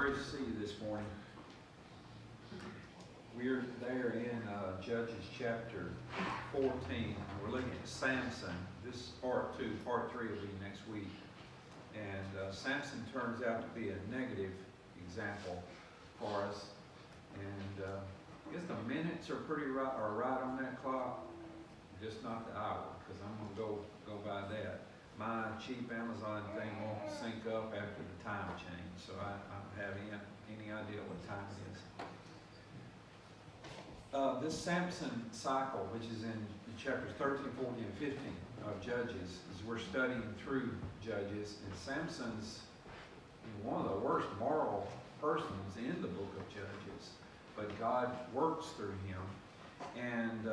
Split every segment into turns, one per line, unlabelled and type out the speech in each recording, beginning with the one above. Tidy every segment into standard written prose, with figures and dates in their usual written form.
great to see you this morning. We're there in Judges chapter 14. We're looking at Samson. This is part 2. Part 3 will be next week. And Samson turns out to be a negative example for us. And I guess the minutes are right on that clock, just not the hour, because I'm going to go by that. My cheap Amazon thing won't sync up after the time change, so I don't have any idea what time it is. This Samson cycle, which is in chapters 13, 14, and 15 of Judges, is we're studying through Judges, and Samson's one of the worst moral persons in the book of Judges, but God works through him. And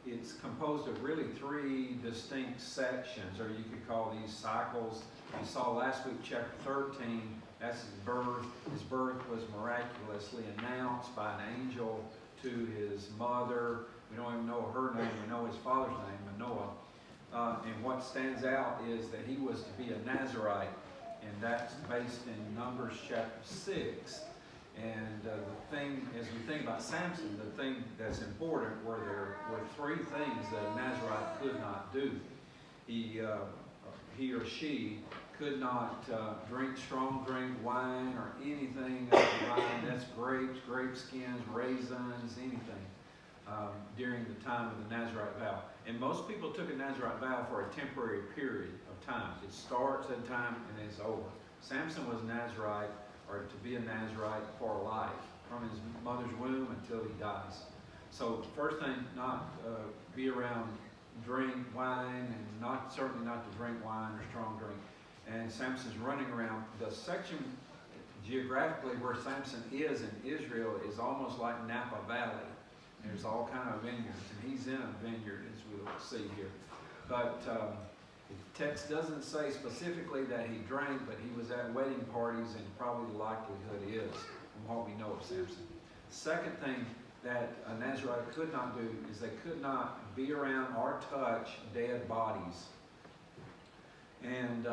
it's composed of really 3 distinct sections, or you could call these cycles. We saw last week chapter 13, that's his birth. His birth was miraculously announced by an angel to his mother. We don't even know her name, we know his father's name, Manoah. And what stands out is that he was to be a Nazirite, and that's based in Numbers chapter 6. And the thing, as we think about Samson, the thing that's important were there were 3 things that a Nazirite could not do. He or she could not drink strong drink, wine, or anything of the wine. That's grapes, grape skins, raisins, anything during the time of the Nazirite vow. And most people took a Nazirite vow for a temporary period of time. It starts at a time and it's over. Samson was a Nazirite, or to be a Nazirite for life, from his mother's womb until he dies. So first thing, not be around drink wine, and certainly not to drink wine or strong drink. And Samson's running around. The section geographically where Samson is in Israel is almost like Napa Valley. There's all kind of vineyards, and he's in a vineyard, as we'll see here. But the text doesn't say specifically that he drank, but he was at wedding parties, and probably the likelihood is, from what we know of Samson. Second thing that a Nazirite could not do is they could not be around or touch dead bodies. And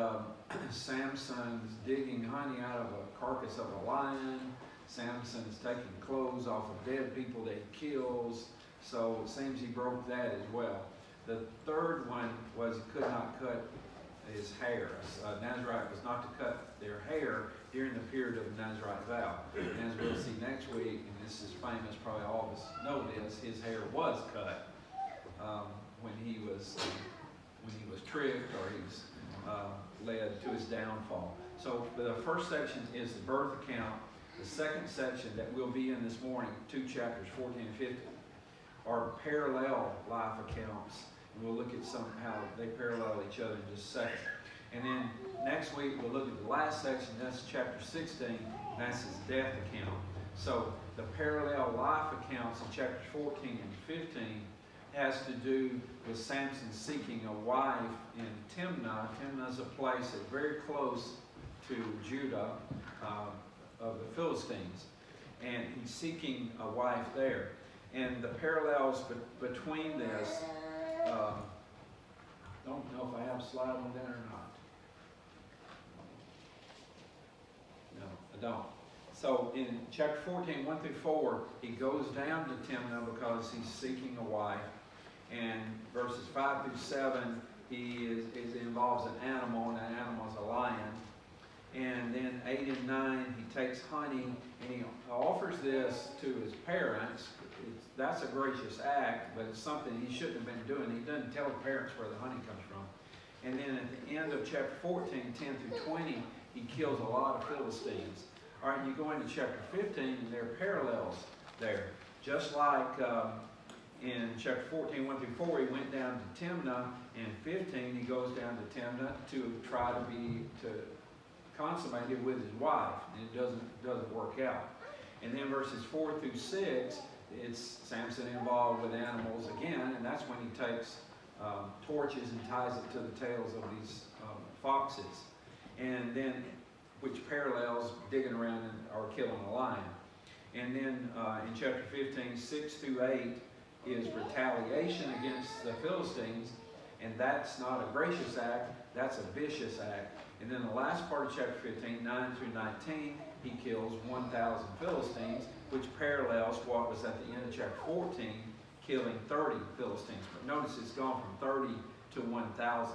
Samson's digging honey out of a carcass of a lion. Samson's taking clothes off of dead people that he kills. So it seems he broke that as well. The third one was he could not cut his hair. A Nazirite was not to cut their hair during the period of the Nazirite vow. And as we'll see next week, and this is famous, probably all of us know this, his hair was cut when he was tricked, or he was led to his downfall. So the first section is the birth account. The second section that we'll be in this morning, 2 chapters, 14 and 15, are parallel life accounts. And we'll look at how they parallel each other in just a second. And then next week we'll look at the last section, that's chapter 16, and that's his death account. So the parallel life accounts in chapters 14 and 15 has to do with Samson seeking a wife in Timnah. Timnah is a place that's very close to Judah, of the Philistines. And he's seeking a wife there. And the parallels between this, don't know if I have a slide on that or not. No, I don't. So in chapter 14, 1 through 4, he goes down to Timnah because he's seeking a wife. And verses 5 through 7, he involves an animal, and that animal is a lion. And then 8 and 9, he takes honey, and he offers this to his parents. That's a gracious act, but it's something he shouldn't have been doing. He doesn't tell the parents where the honey comes from. And then at the end of chapter 14, 10 through 20, he kills a lot of Philistines. All right, you go into chapter 15, and there are parallels there. Just like in chapter 14, 1 through 4, he went down to Timnah. In 15, he goes down to Timnah to try to consummate it with his wife, and it doesn't work out. And then verses 4 through 6, it's Samson involved with animals again, and that's when he takes torches and ties it to the tails of these foxes, and then which parallels digging around or killing a lion. And then in chapter 15, 6 through 8 is retaliation against the Philistines, and that's not a gracious act, that's a vicious act. And then the last part of chapter 15, 9 through 19, he kills 1,000 Philistines, which parallels what was at the end of chapter 14, killing 30 Philistines. But notice it's gone from 30 to 1,000.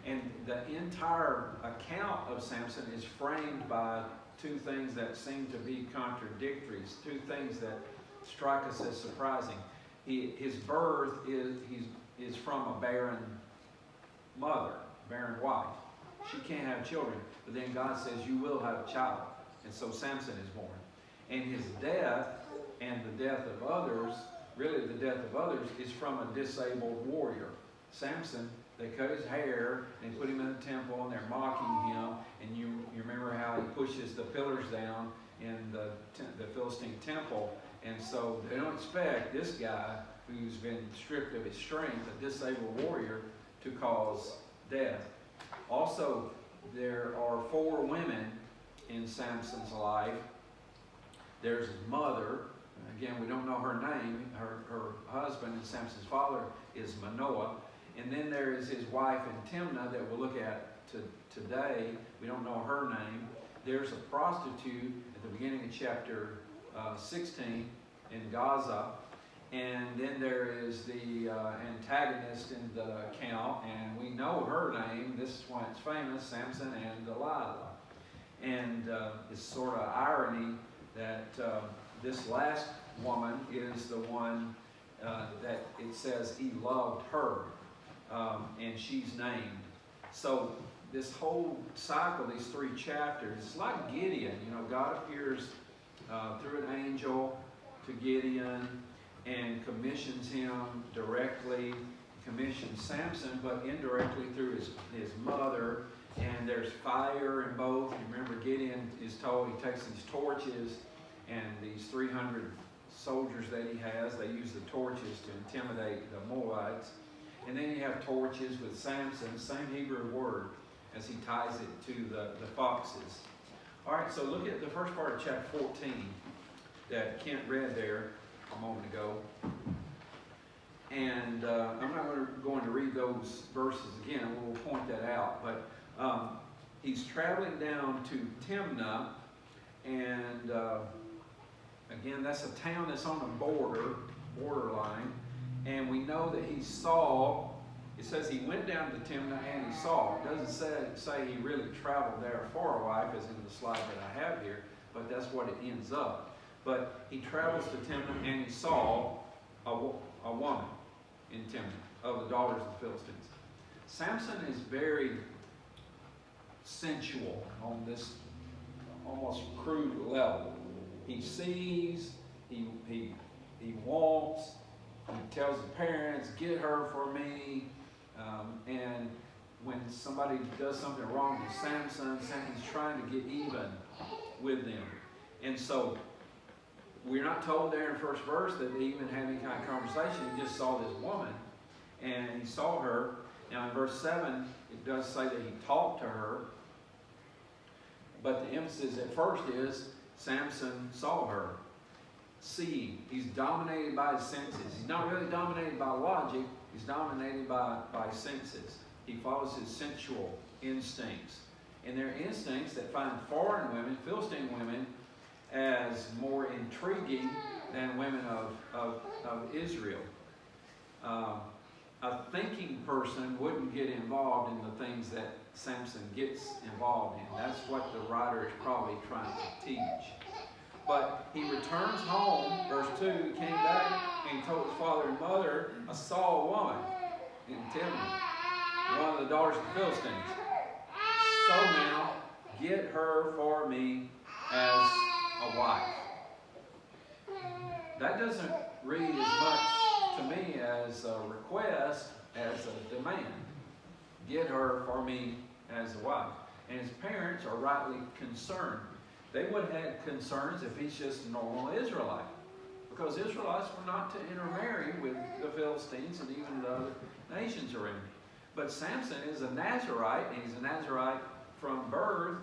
And the entire account of Samson is framed by two things that seem to be contradictory, two things that strike us as surprising. His birth is from a barren mother, barren wife. She can't have children, but then God says, you will have a child. And so Samson is born. And his death and the death of others, really the death of others, is from a disabled warrior. Samson, they cut his hair and put him in the temple, and they're mocking him. And you remember how he pushes the pillars down in the Philistine temple. And so they don't expect this guy who's been stripped of his strength, a disabled warrior, to cause death. Also, there are 4 women in Samson's life. There's his mother. Again, we don't know her name. Her husband and Samson's father is Manoah. And then there is his wife in Timnah that we'll look at today. We don't know her name. There's a prostitute at the beginning of chapter 16 in Gaza. And then there is the antagonist in the account, and we know her name. This is why it's famous, Samson and Delilah. And it's sort of irony that this last woman is the one that it says he loved her, and she's named. So this whole cycle, these 3 chapters, it's like Gideon. You know, God appears through an angel to Gideon and commissions him directly, commissions Samson, but indirectly through his mother. And there's fire in both. You remember Gideon is told he takes these torches, and these 300 soldiers that he has, they use the torches to intimidate the Moabites. And then you have torches with Samson, same Hebrew word, as he ties it to the foxes. All right, so look at the first part of chapter 14 that Kent read there a moment ago. And I'm not going to read those verses again. We'll point that out. But he's traveling down to Timnah, and again, that's a town that's on the borderline. And we know that he saw. It says he went down to Timnah and he saw. It doesn't say he really traveled there for a while, as in the slide that I have here, but that's what it ends up. But he travels to Timnah and he saw a woman in Timnah of the daughters of the Philistines. Samson is very sensual on this almost crude level. He sees, he wants, he tells his parents, get her for me. And when somebody does something wrong to Samson, Samson's trying to get even with them. And so we're not told there in the first verse that they even had any kind of conversation. He just saw this woman, and he saw her. Now in verse 7, it does say that he talked to her, but the emphasis at first is Samson saw her. Seeing. He's dominated by his senses. He's not really dominated by logic. He's dominated by his senses. He follows his sensual instincts. And they're instincts that find foreign women, Philistine women, as more intriguing than women of Israel. A thinking person wouldn't get involved in the things that Samson gets involved in. That's what the writer is probably trying to teach. But he returns home, verse 2, he came back and he told his father and mother, I saw a woman in Timnah, one of the daughters of the Philistines. So now, get her for me as a wife. That doesn't read as much to me as a request as a demand. Get her for me as a wife. And his parents are rightly concerned. They would have had concerns if he's just a normal Israelite, because Israelites were not to intermarry with the Philistines and even the other nations around. But Samson is a Nazarite, and he's a Nazarite from birth,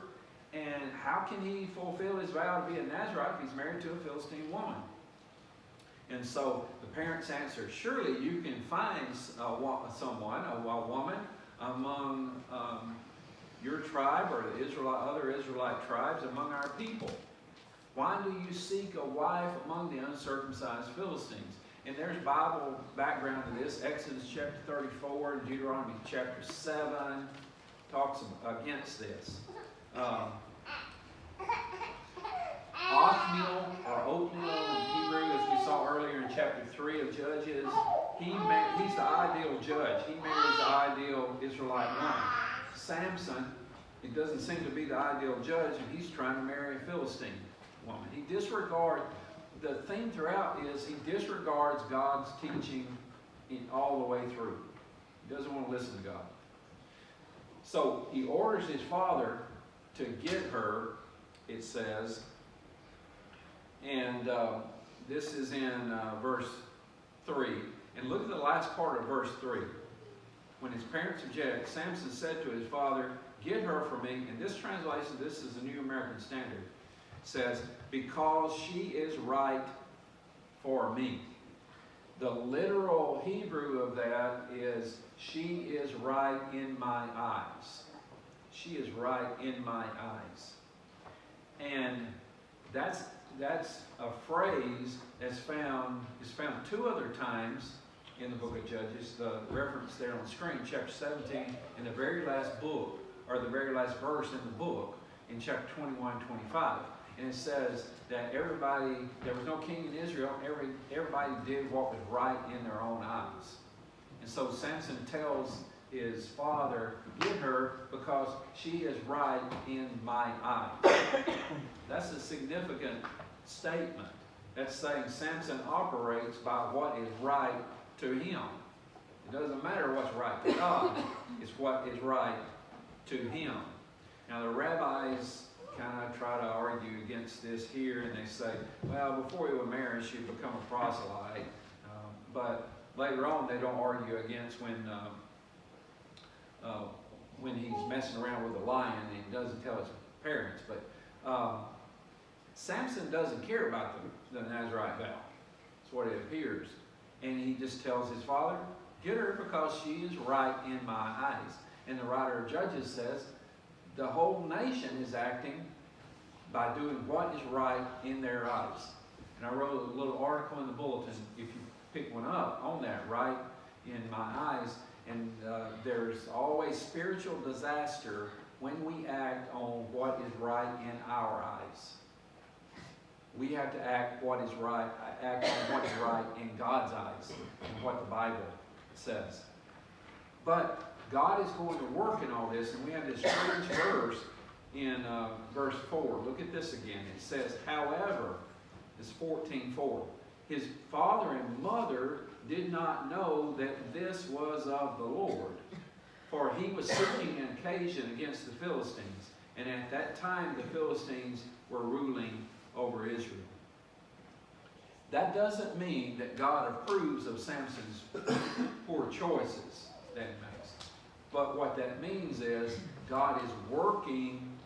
and how can he fulfill his vow to be a Nazarite if he's married to a Philistine woman? And so the parents answer, surely you can find someone, a woman, among your tribe or the other Israelite tribes among our people? Why do you seek a wife among the uncircumcised Philistines? And there's Bible background to this. Exodus chapter 34 and Deuteronomy chapter 7 talks against this. Othniel or Othniel in Hebrew, as we saw earlier in chapter 3 of Judges, he's the ideal judge. He marries the ideal Israelite woman. Samson, it doesn't seem to be the ideal judge, and he's trying to marry a Philistine woman. The theme throughout is he disregards God's teaching all the way through. He doesn't want to listen to God. So he orders his father to get her, it says, and this is in verse 3. And look at the last part of verse 3. When his parents object, Samson said to his father, "Get her for me." And this translation, this is the New American Standard, says, "Because she is right for me." The literal Hebrew of that is, "She is right in my eyes." She is right in my eyes. And that's a phrase is found 2 other times in the book of Judges. The reference there on the screen, chapter 17, in the very last book, or the very last verse in the book, in chapter 21, 25. And it says that there was no king in Israel, everybody did what was right in their own eyes. And so Samson tells his father, "Get her because she is right in my eyes." That's a significant statement. That's saying Samson operates by what is right to him. It doesn't matter what's right to God, it's what is right to him. Now the rabbis kind of try to argue against this here, and they say, well, before he was married, she'd become a proselyte. But later on, they don't argue against when he's messing around with a lion and he doesn't tell his parents. But Samson doesn't care about the Nazirite vow. That's what it appears. And he just tells his father, "Get her because she is right in my eyes." And the writer of Judges says, the whole nation is acting by doing what is right in their eyes. And I wrote a little article in the bulletin, if you pick one up, on that, right in my eyes. And there's always spiritual disaster when we act on what is right in our eyes. We have to act on what is right in God's eyes, and what the Bible says. But God is going to work in all this, and we have this strange verse in verse 4. Look at this again. It says, however, it's 14:4. His father and mother did not know that this was of the Lord, for he was seeking an occasion against the Philistines, and at that time the Philistines were ruling over Israel. That doesn't mean that God approves of Samson's poor choices that he makes. But what that means is God is working.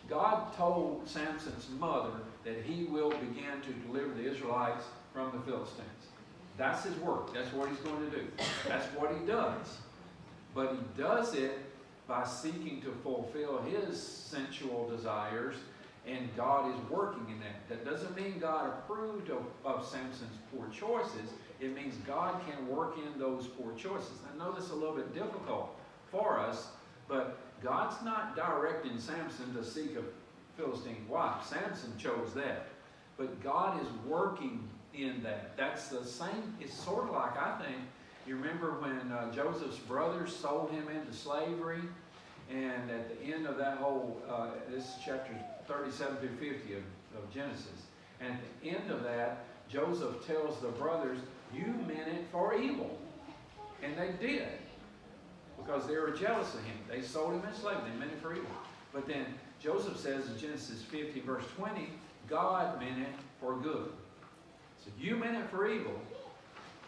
God told Samson's mother that he will begin to deliver the Israelites from the Philistines. That's his work. That's what he's going to do. That's what he does. But he does it by seeking to fulfill his sensual desires, and God is working in that. That doesn't mean God approved of Samson's poor choices. It means God can work in those poor choices. I know this is a little bit difficult for us, but God's not directing Samson to seek a Philistine wife. Samson chose that. But God is working in that. That's the same. It's sort of like, I think, you remember when Joseph's brothers sold him into slavery, and at the end of that whole, this is chapters 37 through 50 of Genesis, and at the end of that, Joseph tells the brothers, "You meant it for evil." And they did, because they were jealous of him. They sold him in slavery. They meant it for evil. But then Joseph says in Genesis 50, verse 20, God meant it for good. So you meant it for evil,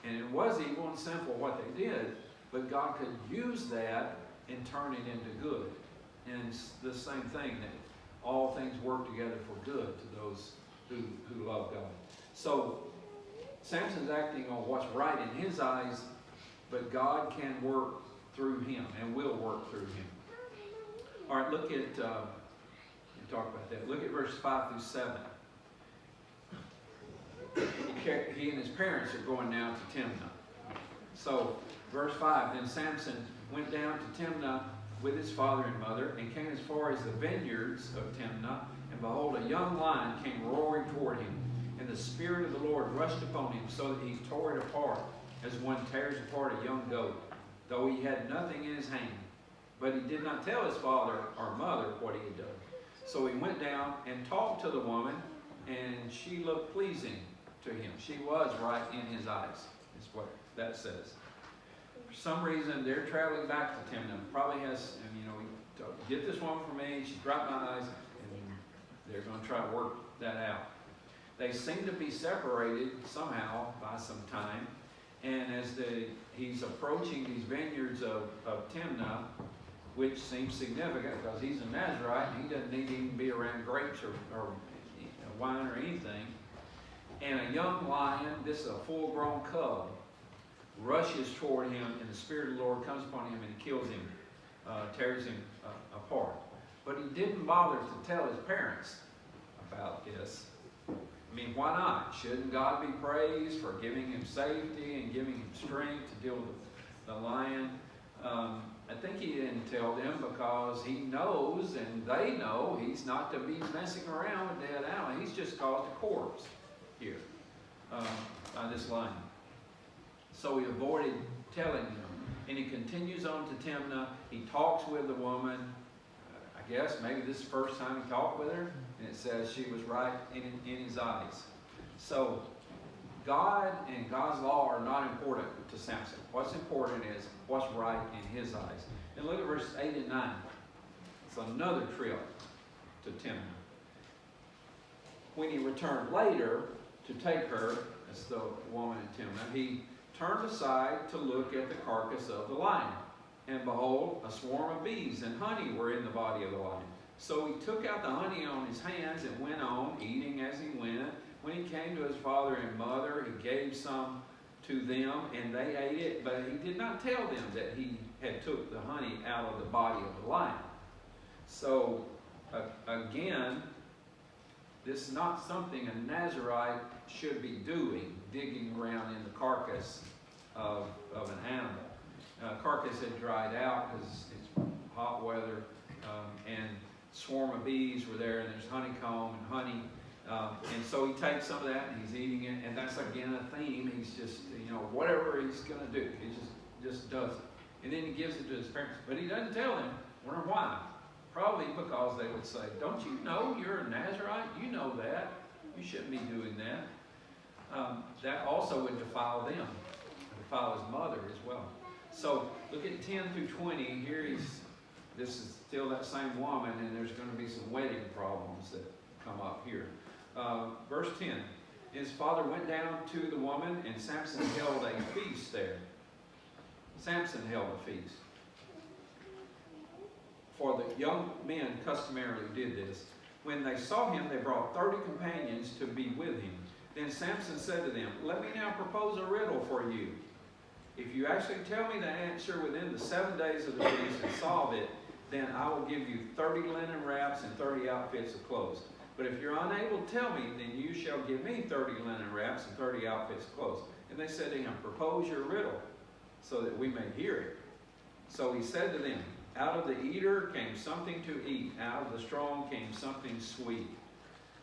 and it was evil and sinful what they did, but God could use that and turn it into good. And it's the same thing, that all things work together for good to those who love God. So Samson's acting on what's right in his eyes, but God can work through him and will work through him. All right, look at, we'll talk about that. Look at verse 5 through 7. He and his parents are going now to Timnah. So, verse 5, then Samson went down to Timnah with his father and mother, and came as far as the vineyards of Timnah, and behold, a young lion came roaring toward him. And the Spirit of the Lord rushed upon him, so that he tore it apart, as one tears apart a young goat, though he had nothing in his hand. But he did not tell his father or mother what he had done. So he went down and talked to the woman, and she looked pleasing to him. She was right in his eyes, is what that says. For some reason, they're traveling back to Timnah. Probably has, get this woman for me. She's right in my eyes, and they're going to try to work that out. They seem to be separated somehow by some time. And as he's approaching these vineyards of Timnah, which seems significant because he's a Nazarite and he doesn't need to even be around grapes or wine or anything. And a young lion, this is a full-grown cub, rushes toward him, and the Spirit of the Lord comes upon him and kills him, tears him apart. But he didn't bother to tell his parents about this. I mean, why not? Shouldn't God be praised for giving him safety and giving him strength to deal with the lion? I think he didn't tell them because he knows and they know he's not to be messing around with dead animals. He's just caused a corpse here by this lion. So he avoided telling them. And he continues on to Timnah. He talks with the woman. I guess maybe this is the first time he talked with her. And it says she was right in his eyes. So God and God's law are not important to Samson. What's important is what's right in his eyes. And look at verses 8 and 9. It's another trip to Timnah. When he returned later to take her, as the woman in Timnah, he turned aside to look at the carcass of the lion. And behold, a swarm of bees and honey were in the body of the lion. So he took out the honey on his hands and went on, eating as he went. When he came to his father and mother, he gave some to them, and they ate it. But he did not tell them that he had took the honey out of the body of the lion. So, again, this is not something a Nazarite should be doing, digging around in the carcass of an animal. Carcass had dried out because it's hot weather, and swarm of bees were there, and there's honeycomb and honey. And so he takes some of that and he's eating it, and that's again a theme. He's just, whatever he's going to do, he just does it. And then he gives it to his parents, but he doesn't tell them. Wonder why? Probably because they would say, don't you know you're a Nazarite? You know that. You shouldn't be doing that. That also would defile them, defile his mother as well. So look at 10 through 20. Here this is still that same woman, and there's going to be some wedding problems that come up here. Verse 10, his father went down to the woman, and Samson held a feast there. Samson held a feast. For the young men customarily did this. When they saw him, they brought 30 companions to be with him. Then Samson said to them, let me now propose a riddle for you. If you actually tell me the answer within the 7 days of the feast and solve it, then I will give you 30 linen wraps and 30 outfits of clothes. But if you're unable to tell me, then you shall give me 30 linen wraps and 30 outfits of clothes. And they said to him, propose your riddle, so that we may hear it. So he said to them, out of the eater came something to eat, out of the strong came something sweet.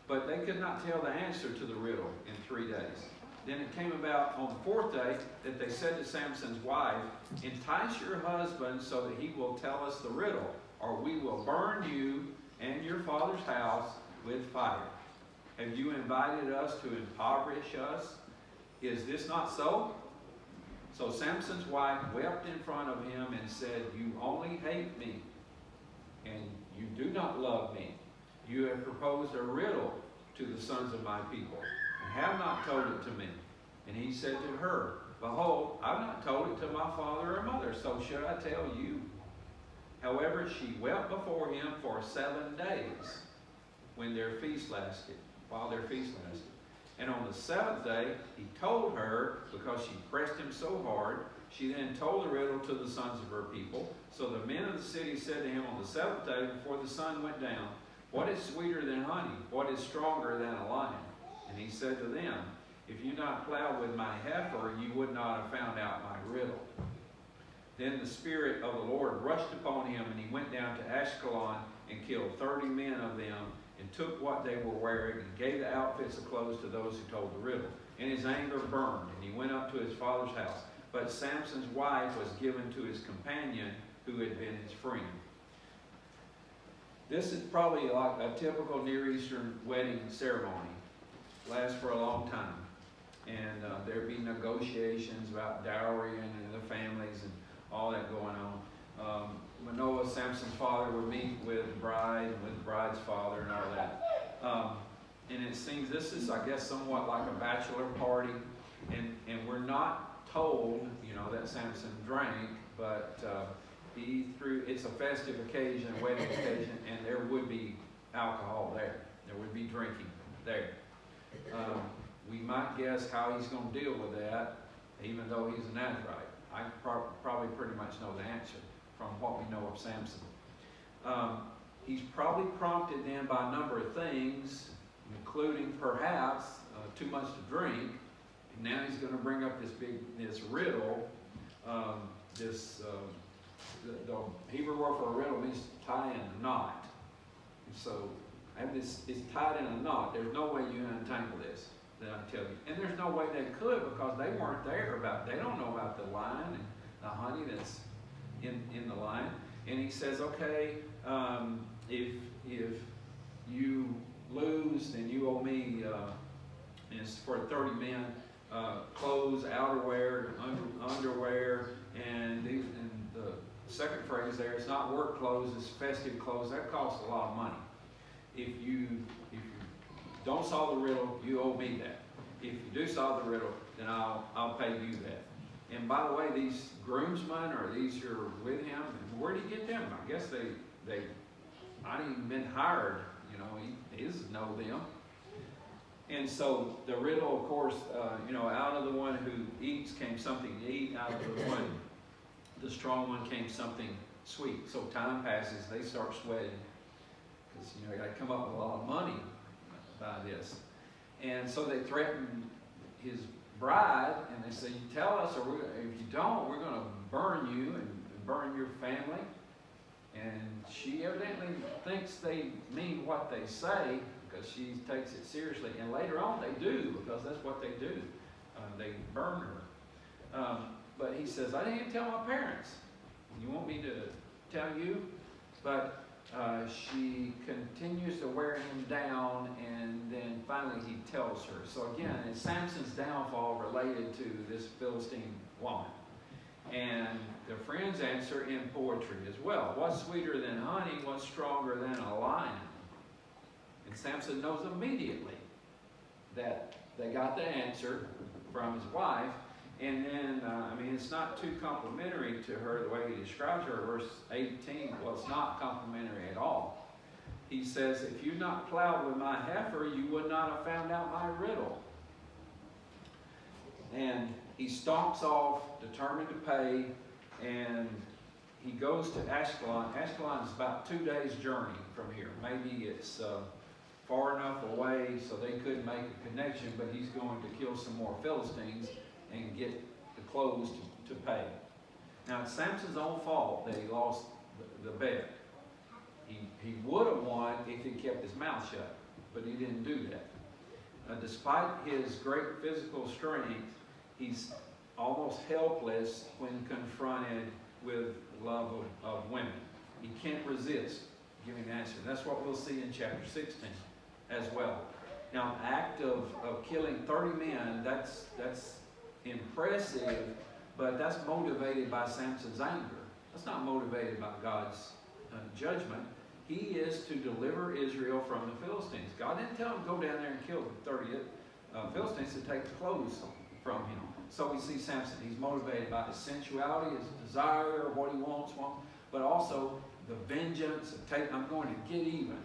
But they could not tell the answer to the riddle in 3 days. Then it came about on the 4th day that they said to Samson's wife, entice your husband so that he will tell us the riddle, or we will burn you and your father's house with fire. Have you invited us to impoverish us? Is this not so? So Samson's wife wept in front of him and said, you only hate me, and you do not love me. You have proposed a riddle to the sons of my people, and have not told it to me. And he said to her, behold, I've not told it to my father or mother, so should I tell you? However, she wept before him for 7 days, when their feast lasted, while their feast lasted. And on the seventh day, he told her, because she pressed him so hard, she then told the riddle to the sons of her people. So the men of the city said to him on the seventh day, before the sun went down, what is sweeter than honey? What is stronger than a lion? And he said to them, if you not plowed with my heifer, you would not have found out my riddle. Then the Spirit of the Lord rushed upon him, and he went down to Ashkelon and killed 30 men of them, and took what they were wearing, and gave the outfits of clothes to those who told the riddle. And his anger burned, and he went up to his father's house. But Samson's wife was given to his companion, who had been his friend. This is probably like a typical Near Eastern wedding ceremony. Lasts for a long time. And there'd be negotiations about dowry and the families and all that going on. Manoah, Samson's father, would meet with the bride and with the bride's father and all that. And it seems this is, I guess, somewhat like a bachelor party. And we're not told, that Samson drank, but it's a festive occasion, a wedding occasion, and there would be alcohol there. There would be drinking there. We might guess how he's going to deal with that, even though he's a Nazarite. I probably pretty much know the answer from what we know of Samson. He's probably prompted then by a number of things, including perhaps too much to drink. And now he's going to bring up this riddle. The Hebrew word for a riddle means to tie in a knot. So it's tied in a knot. There's no way you untangle this, that I tell you. And there's no way they could, because they weren't there they don't know about the line and the honey that's in the line. And he says, okay, if you lose, then you owe me, and it's for 30 men, clothes, outerwear, underwear, and the second phrase there, it's not work clothes, it's festive clothes. That costs a lot of money. If you don't solve the riddle, you owe me that. If you do solve the riddle, then I'll pay you that. And by the way, these groomsmen, or these who are with him, where did he get them? I guess they might have even been hired. He doesn't know them. And so the riddle, of course, out of the one who eats came something to eat. Out of the strong one came something sweet. So time passes, they start sweating, because they got to come up with a lot of money by this. And so they threaten his bride, and they say, you tell us, or if you don't, we're going to burn you and burn your family. And she evidently thinks they mean what they say, because she takes it seriously. And later on they do, because that's what they do. They burn her. But he says, I didn't even tell my parents. You want me to tell you? But she continues to wear him down, and then finally he tells her. So again, it's Samson's downfall related to this Philistine woman. And the friends answer in poetry as well. What's sweeter than honey? What's stronger than a lion? And Samson knows immediately that they got the answer from his wife. And then, it's not too complimentary to her the way he describes her. Verse 18, well, it's not complimentary at all. He says, if you not plowed with my heifer, you would not have found out my riddle. And he stomps off, determined to pay, and he goes to Ashkelon. Ashkelon is about 2 days' journey from here. Maybe it's far enough away so they couldn't make a connection, but he's going to kill some more Philistines and get the clothes to pay. Now, it's Samson's own fault that he lost the bet. He would have won if he kept his mouth shut, but he didn't do that. Despite his great physical strength, he's almost helpless when confronted with love of women. He can't resist giving an answer. That's what we'll see in chapter 16 as well. Now, an act of killing 30 men, that's impressive, but that's motivated by Samson's anger. That's not motivated by God's judgment. He is to deliver Israel from the Philistines. God didn't tell him to go down there and kill the 30 Philistines to take the clothes from him. So we see Samson. He's motivated by his sensuality, his desire, what he wants, but also the vengeance of I'm going to get even.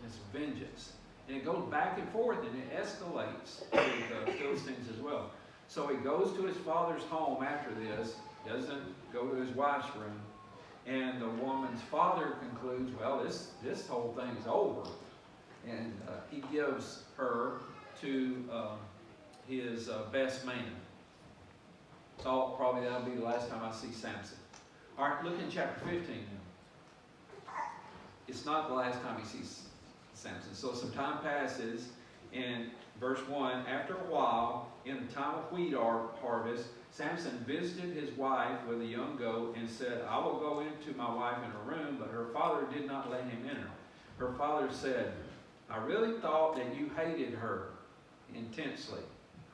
It's vengeance. And it goes back and forth, and it escalates with the Philistines as well. So he goes to his father's home after this, doesn't go to his wife's room, and the woman's father concludes, well, this whole thing's over. And he gives her to his best man. So probably that'll be the last time I see Samson. All right, look in chapter 15 now. It's not the last time he sees Samson. So some time passes, and verse 1, after a while, in the time of wheat harvest, Samson visited his wife with a young goat and said, I will go into my wife in her room, but her father did not let him enter. Her father said, I really thought that you hated her intensely,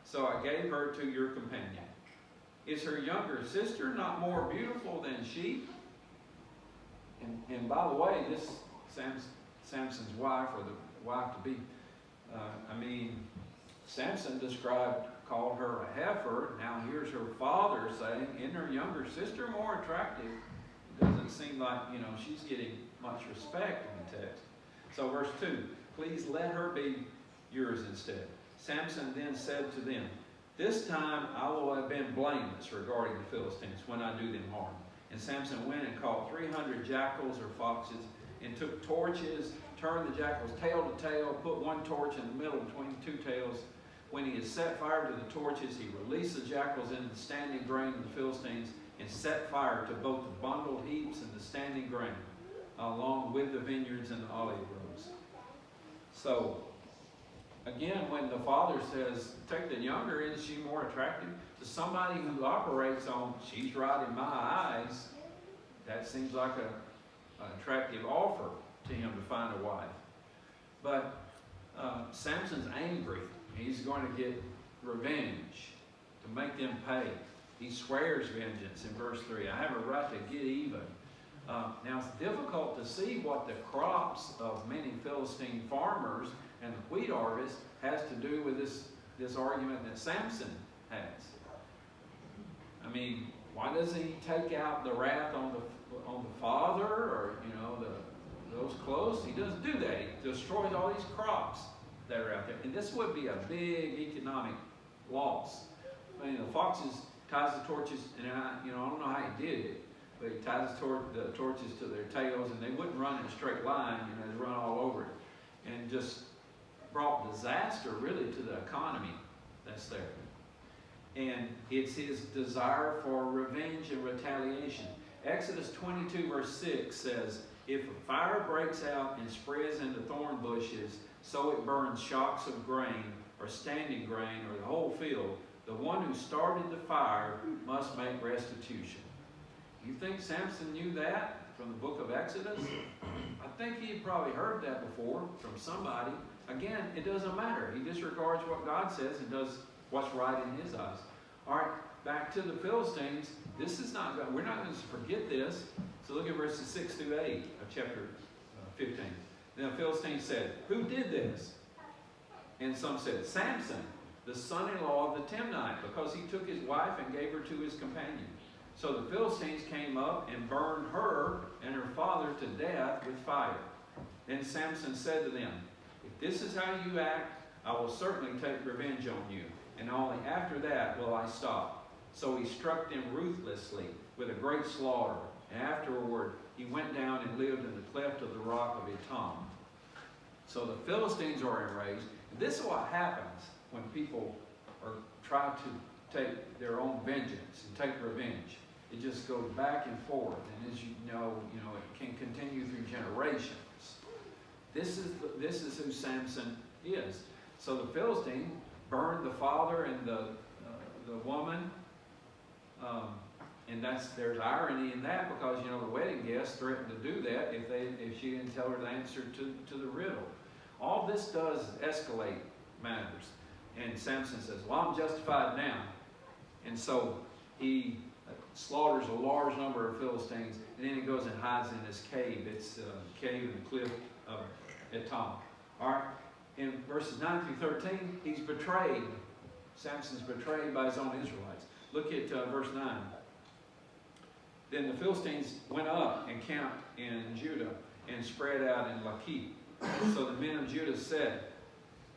so I gave her to your companion. Is her younger sister not more beautiful than she? And by the way, this Samson's wife, or the wife to be, Samson called her a heifer. Now here's her father saying, isn't her younger sister more attractive? It doesn't seem like, she's getting much respect in the text. So verse 2, please let her be yours instead. Samson then said to them, this time I will have been blameless regarding the Philistines when I do them harm. And Samson went and caught 300 jackals or foxes, and took torches, turned the jackals tail to tail, put one torch in the middle between two tails. When he had set fire to the torches, he released the jackals into the standing grain of the Philistines, and set fire to both the bundled heaps and the standing grain, along with the vineyards and the olive groves. So, again, when the father says, take the younger, is she more attractive? To somebody who operates on, she's right in my eyes, that seems like an attractive offer to him to find a wife. But Samson's angry. He's going to get revenge, to make them pay. He swears vengeance in verse 3. I have a right to get even. Now it's difficult to see what the crops of many Philistine farmers and the wheat harvest has to do with this argument that Samson has. Why doesn't he take out the wrath on the father, or those close? He doesn't do that. He destroys all these crops that are out there, and this would be a big economic loss. The foxes ties the torches, and I don't know how he did it, but he ties the torches to their tails, and they wouldn't run in a straight line. They'd run all over it, and just brought disaster really to the economy that's there. And it's his desire for revenge and retaliation. Exodus 22 verse 6 says, if a fire breaks out and spreads into thorn bushes, so it burns shocks of grain, or standing grain, or the whole field, the one who started the fire must make restitution. You think Samson knew that from the book of Exodus? I think he had probably heard that before from somebody. Again, it doesn't matter. He disregards what God says and does what's right in his eyes. All right, back to the Philistines. We're not going to forget this. So look at verses 6 through 8 of chapter 15. Then the Philistines said, who did this? And some said, Samson, the son-in-law of the Timnite, because he took his wife and gave her to his companion. So the Philistines came up and burned her and her father to death with fire. Then Samson said to them, if this is how you act, I will certainly take revenge on you, and only after that will I stop. So he struck them ruthlessly with a great slaughter, and afterward he went down and lived in the cleft of the rock of Etam. So the Philistines are enraged. This is what happens when people try to take their own vengeance and take revenge. It just goes back and forth, and as you know, it can continue through generations. This is who Samson is. So the Philistine burned the father and the woman, and there's irony in that, because the wedding guests threatened to do that if she didn't tell her the answer to the riddle. All this does is escalate matters, and Samson says, "Well, I'm justified now," and so he slaughters a large number of Philistines, and then he goes and hides in this cave. It's a cave in the cliff of Etam. All right. In verses 9 through 13, he's betrayed. Samson's betrayed by his own Israelites. Look at verse 9. Then the Philistines went up and camped in Judah and spread out in Lachish. So the men of Judah said,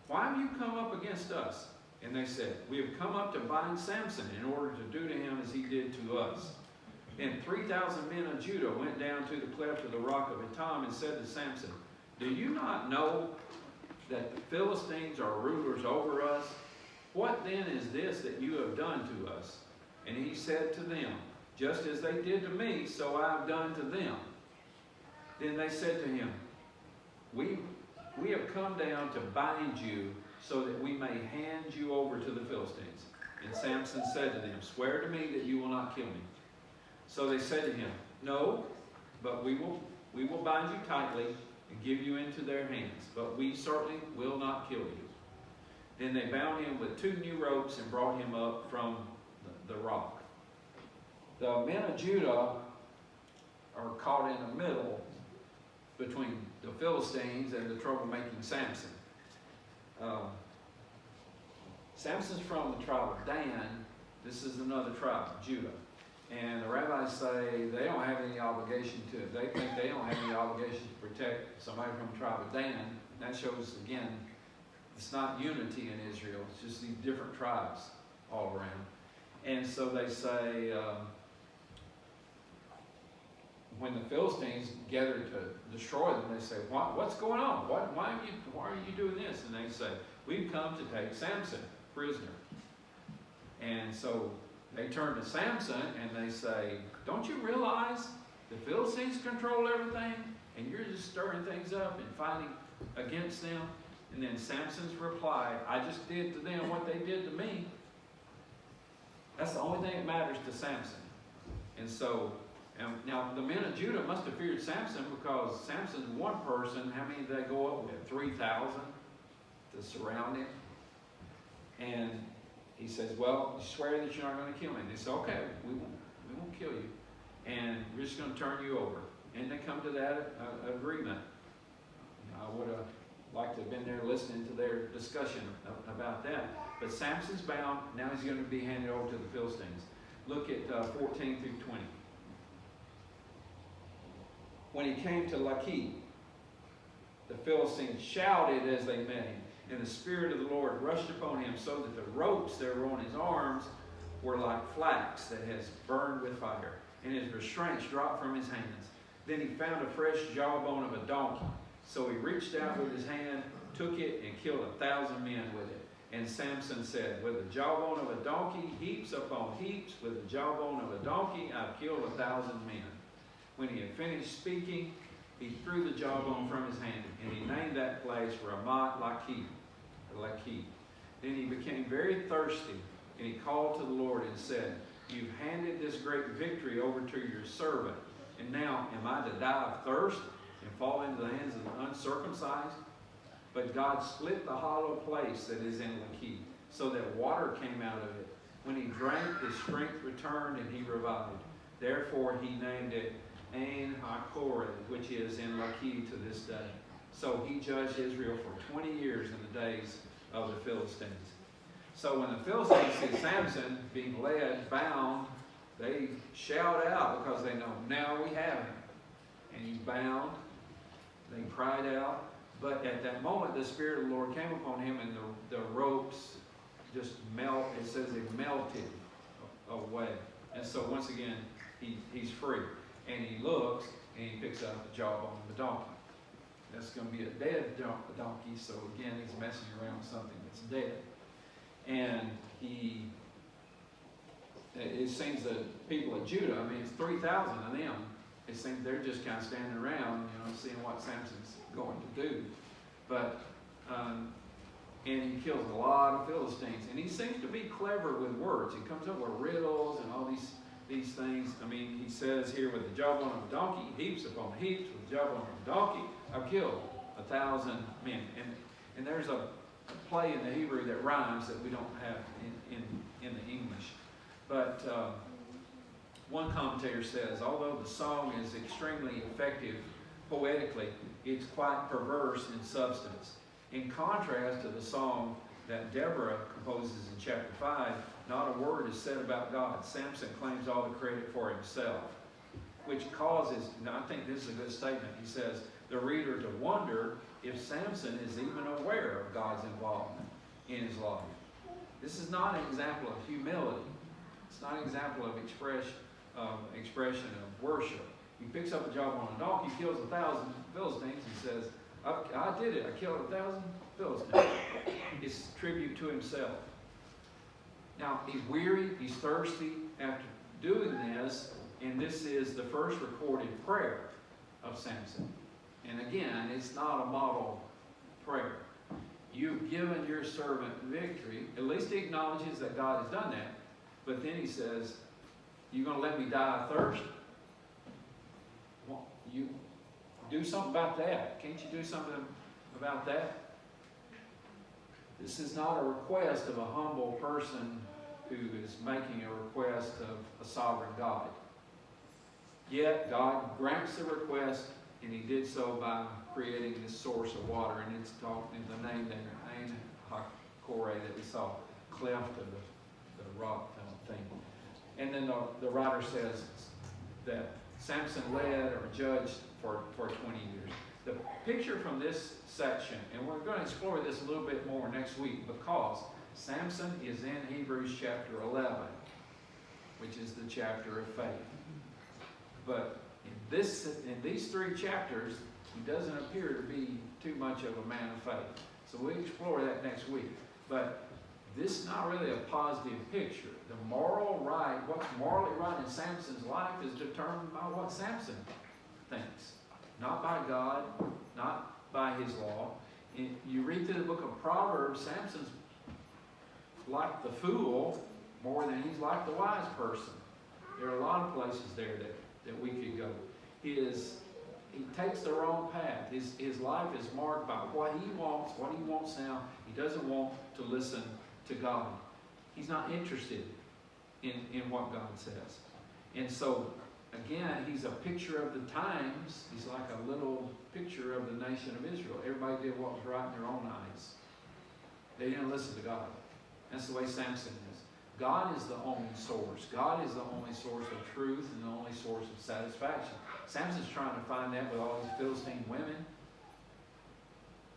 why have you come up against us? And they said, we have come up to bind Samson in order to do to him as he did to us. And 3,000 men of Judah went down to the cleft of the rock of Etam and said to Samson, do you not know that the Philistines are rulers over us? What then is this that you have done to us? And he said to them, just as they did to me, so I have done to them. Then they said to him, we have come down to bind you so that we may hand you over to the Philistines. And Samson said to them, swear to me that you will not kill me. So they said to him, no, but we will bind you tightly and give you into their hands, but we certainly will not kill you. Then they bound him with 2 new ropes and brought him up from the rock. The men of Judah are caught in the middle between the Philistines and the troublemaking Samson. Samson's from the tribe of Dan. This is another tribe, Judah. And the rabbis say they don't have any obligation to it. They think they don't have any obligation to protect somebody from the tribe of Dan. That shows, again, it's not unity in Israel. It's just these different tribes all around. And so they say, when the Philistines gathered to destroy them, they say, what's going on? Why are you doing this? And they say, we've come to take Samson prisoner. And so they turn to Samson and they say, don't you realize the Philistines control everything and you're just stirring things up and fighting against them? And then Samson's reply, I just did to them what they did to me. That's the only thing that matters to Samson. And so, now the men of Judah must have feared Samson because Samson's one person. How many did they go up with? 3,000 to surround him. And he says, well, you swear that you're not going to kill me. And they say, okay, we won't kill you. And we're just going to turn you over. And they come to that agreement. I would have liked to have been there listening to their discussion about that. But Samson's bound. Now he's going to be handed over to the Philistines. Look at 14 through 20. When he came to Lachish, the Philistines shouted as they met him. And the Spirit of the Lord rushed upon him so that the ropes that were on his arms were like flax that has burned with fire. And his restraints dropped from his hands. Then he found a fresh jawbone of a donkey. So he reached out with his hand, took it, and killed 1,000 men with it. And Samson said, with the jawbone of a donkey, heaps upon heaps, with the jawbone of a donkey, I've killed 1,000 men. When he had finished speaking, he threw the jawbone from his hand, and he named that place Ramat Lachish. Then he became very thirsty, and he called to the Lord and said, you've handed this great victory over to your servant, and now am I to die of thirst and fall into the hands of the uncircumcised? But God split the hollow place that is in Lachish, so that water came out of it. When he drank, his strength returned, and he revived. Therefore he named it Ain HaKoreh, which is in Lachish to this day. So he judged Israel for 20 years in the days of the Philistines. So when the Philistines see Samson being led, bound, they shout out because they know, now we have him. And he's bound. They cried out. But at that moment, the Spirit of the Lord came upon him, and the ropes just melt. It says it melted away. And so once again, he's free. And he looks, and he picks up the jawbone of the donkey. That's going to be a dead donkey, so again, he's messing around with something that's dead. And it seems that people of Judah, I mean, it's 3,000 of them. It seems they're just kind of standing around, seeing what Samson's going to do. But, and he kills a lot of Philistines. And he seems to be clever with words. He comes up with riddles and all these things. I mean, he says here, with the jawbone of a donkey, heaps upon heaps, with the jawbone of a donkey, I've killed 1,000 men. And there's a play in the Hebrew that rhymes that we don't have in the English. But one commentator says, although the song is extremely effective poetically, it's quite perverse in substance. In contrast to the song that Deborah composes in chapter 5, not a word is said about God. Samson claims all the credit for himself, which causes, now I think this is a good statement, he says, the reader to wonder if Samson is even aware of God's involvement in his life. This is not an example of humility. It's not an example of expression of worship. He picks up a job on a donkey, kills 1,000 Philistines, and says, I did it. I killed 1,000 Philistines. It's tribute to himself. Now, he's weary. He's thirsty after doing this, and this is the first recorded prayer of Samson. And again, it's not a model prayer. You've given your servant victory. At least he acknowledges that God has done that. But then he says, you're going to let me die of thirst? Well, you do something about that. Can't you do something about that? This is not a request of a humble person who is making a request of a sovereign God. Yet God grants the request, and he did so by creating this source of water. And it's called, in the name there, Ain HaKoreh, that we saw, cleft of the rock thing. And then the writer says that Samson led or judged for 20 years. The picture from this section, and we're going to explore this a little bit more next week, because Samson is in Hebrews chapter 11, which is the chapter of faith. But in these 3 chapters, he doesn't appear to be too much of a man of faith. So we'll explore that next week. But this is not really a positive picture. The moral right, what's morally right in Samson's life is determined by what Samson thinks. Not by God, not by his law. You read through the book of Proverbs, Samson's like the fool more than he's like the wise person. There are a lot of places there that we could go. He takes the wrong path. His life is marked by what he wants now. He doesn't want to listen to God. He's not interested in what God says. And so, again, he's a picture of the times. He's like a little picture of the nation of Israel. Everybody did what was right in their own eyes. They didn't listen to God. That's the way Samson is. God is the only source. God is the only source of truth and the only source of satisfaction. Samson's trying to find that with all these Philistine women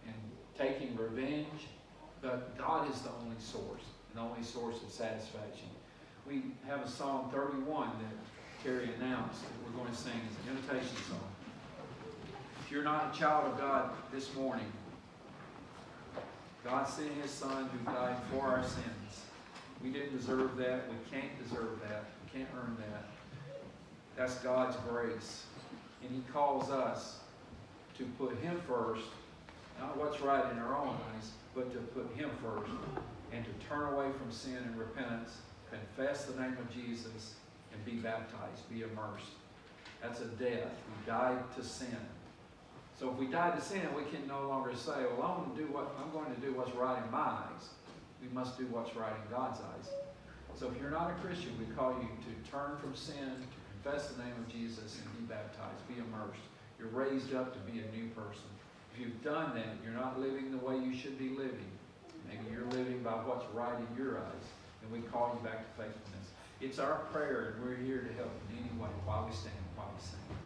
and taking revenge. But God is the only source, and the only source of satisfaction. We have a Psalm 31 that Terry announced that we're going to sing as an invitation song. If you're not a child of God this morning, God sent his Son who died for our sins. We didn't deserve that. We can't deserve that. We can't earn that. That's God's grace. And he calls us to put him first, not what's right in our own eyes, but to put him first and to turn away from sin and repentance, confess the name of Jesus, and be baptized, be immersed. That's a death. We died to sin. So if we die to sin, we can no longer say, well, I'm going to do what's right in my eyes. We must do what's right in God's eyes. So if you're not a Christian, we call you to turn from sin, to confess the name of Jesus, and be baptized, be immersed. You're raised up to be a new person. If you've done that, you're not living the way you should be living. Maybe you're living by what's right in your eyes, and we call you back to faithfulness. It's our prayer, and we're here to help in any way while we stand, while we sing.